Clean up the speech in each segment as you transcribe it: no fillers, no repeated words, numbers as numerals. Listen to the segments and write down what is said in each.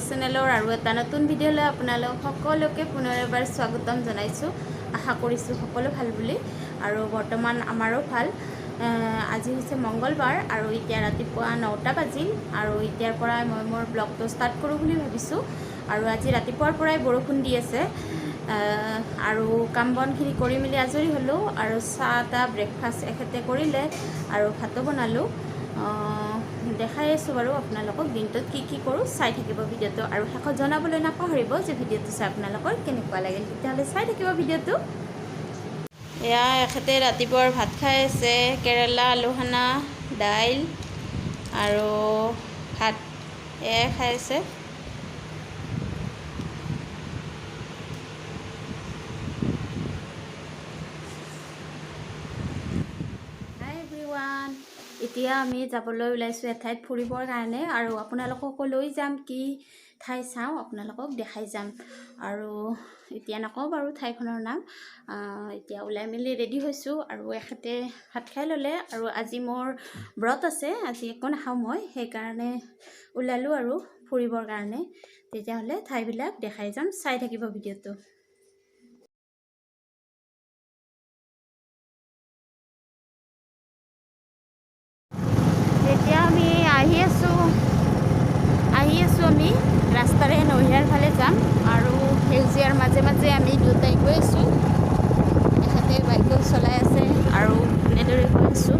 চেনেলৰ আৰু এটা নতুন ভিডিঅ'লৈ আপোনালোক সকলোকে পুনৰ এবাৰ স্বাগতম জনাইছোঁ। আশা কৰিছোঁ সকলো ভাল বুলি, আৰু বৰ্তমান আমাৰো ভাল। আজি হৈছে মঙ্গলবাৰ আৰু এতিয়া ৰাতিপুৱা 9টা বাজিল, আৰু এতিয়াৰ পৰাই মই মোৰ ব্লগটো ষ্টাৰ্ট কৰোঁ বুলি ভাবিছোঁ। আৰু আজি ৰাতিপুৱাৰ পৰাই বৰষুণ দি আছে, আৰু কাম বনখিনি কৰি মেলি আজৰি হ'লোঁ, আৰু চাহ এটা ব্ৰেকফাষ্ট এখেতে কৰিলে আৰু ভাতো বনালোঁ। দেখাই আছোঁ বাৰু আপোনালোকক দিনটোত কি কৰোঁ। চাই থাকিব ভিডিঅ'টো, আৰু শেষত জনাবলৈ নাপাহৰিব যে ভিডিঅ'টো চাই আপোনালোকৰ কেনেকুৱা লাগিল। তেতিয়াহ'লে চাই থাকিব ভিডিঅ'টো। এয়া এখেতে ৰাতিপুৱাৰ ভাত খাই আছে, কেৰেলা, আলু সনা, দাইল আৰু ভাত এয়াই খাই আছে। এতিয়া আমি যাবলৈ ওলাইছোঁ এঠাইত ফুৰিবৰ কাৰণে, আৰু আপোনালোককো লৈ যাম। কি ঠাই চাওঁ আপোনালোকক দেখাই যাম, আৰু এতিয়া নকওঁ বাৰু ঠাইখনৰ নাম। এতিয়া ওলাই মেলি ৰেডি হৈছোঁ, আৰু এখেতে ভাত খাই ল'লে, আৰু আজি মোৰ ব্ৰত আছে, আজি একো নাখাওঁ মই, সেইকাৰণে ওলালোঁ আৰু ফুৰিবৰ কাৰণে। তেতিয়াহ'লে ঠাইবিলাক দেখাই যাম, চাই থাকিব ভিডিঅ'টো। এতিয়া আমি আহি আছোঁ আমি ৰাস্তাৰে নহিয়াৰ ফালে যাম, আৰু সেউজীয়াৰ মাজে মাজে আমি দুটাই গৈ আছোঁ। এখেতে বাইকো চলাই আছে, আৰু এনেদৰে গৈ আছোঁ।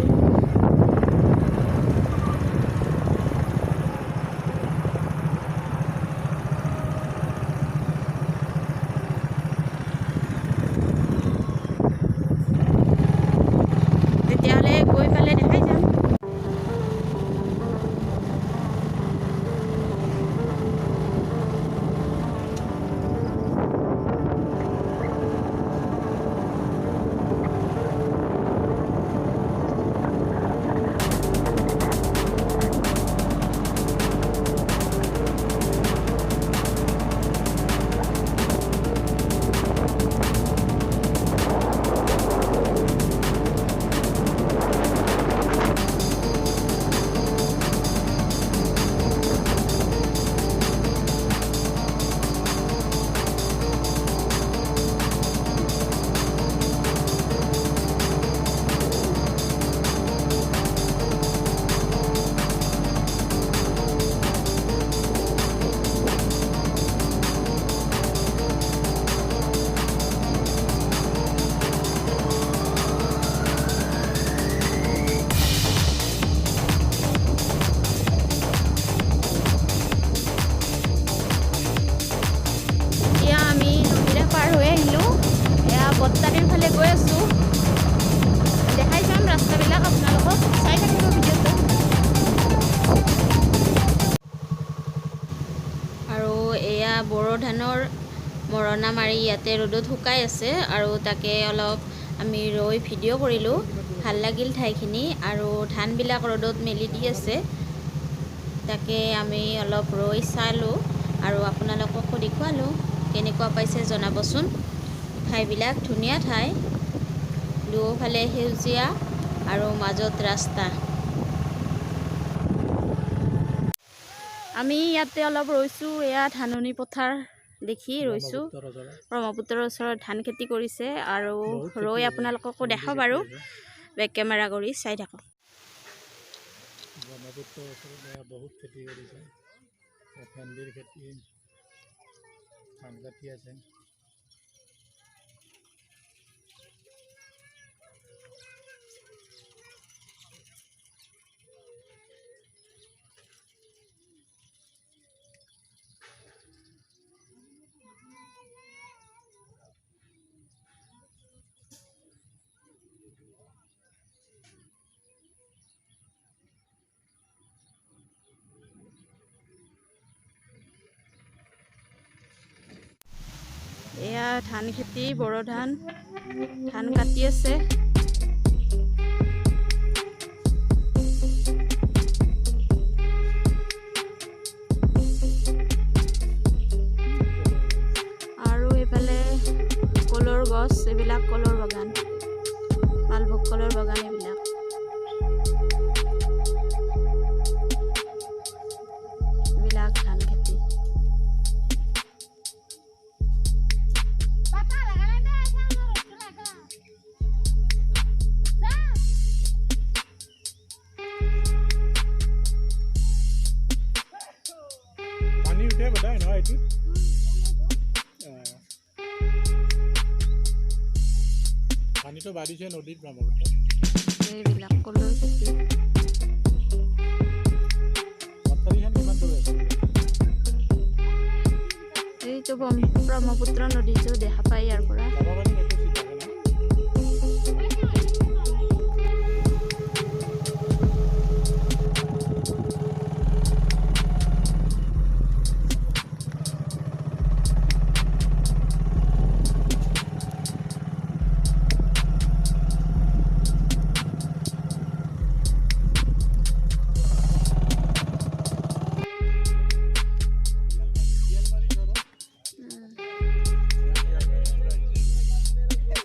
তেতিয়াহ'লে গৈ পালে দেখাই যাম। বত্তাৰীৰ ফালে গৈ আছোঁ, দেখাই যাম ৰাস্তাবিলাক আপোনালোকক, চাই থাকিব ভিডিঅ'টো। আৰু এয়া বড়ো ধানৰ মৰণা মাৰি ইয়াতে ৰ'দত শুকাই আছে, আৰু তাকে অলপ আমি ৰৈ ভিডিঅ' কৰিলোঁ। ভাল লাগিল ঠাইখিনি, আৰু ধানবিলাক ৰ'দত মেলি দি আছে, তাকে আমি অলপ ৰৈ চালোঁ, আৰু আপোনালোককো দেখুৱালোঁ। কেনেকুৱা পাইছে জনাবচোন। ঠাইবিলাক ধুনীয়া ঠাই, দুয়োফালে সেউজীয়া আৰু মাজত ৰাস্তা। আমি ইয়াতে অলপ ৰৈছোঁ, এয়া ধাননি পথাৰ দেখি ৰৈছোঁ। ব্ৰহ্মপুত্ৰৰ ওচৰত ধান খেতি কৰিছে, আৰু ৰৈ আপোনালোককো দেখাওঁ বাৰু, বেক কেমেৰা কৰি চাই থাকক। ব্ৰহ্মপুত্ৰৰ ওচৰত বহুত খেতি কৰিছে, ভেন্দিৰ খেতি, ধান কাটি আছে। এয়া ধান খেতি, বড়ো ধান, ধান কাটি আছে। আৰু এইফালে কলৰ গছ, এইবিলাক কলৰ বাগান, মালভোগ কলৰ বাগান এইবিলাক। এইবিলাক ধান খেতি। পানীটো বাঢ়িছে নদীত ব্ৰহ্মপুত্ৰ এইবিলাক কলৰ খেতি মথাউৰিখন কিমান দূৰ আছে এইটো ব্ৰহ্মপুত্ৰ নদীটো দেখা পায় ইয়াৰ পৰা যাব পাৰি সেইটো চিধাকে না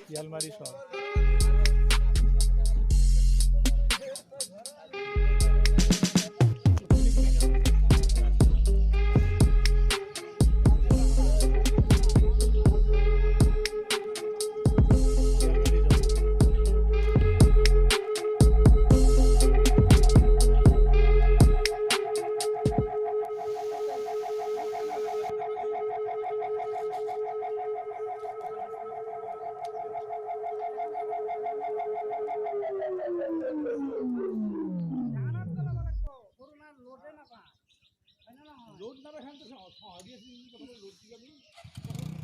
শিয়ালমাৰী চৰ रोड ना रखें तो सहारी रोड की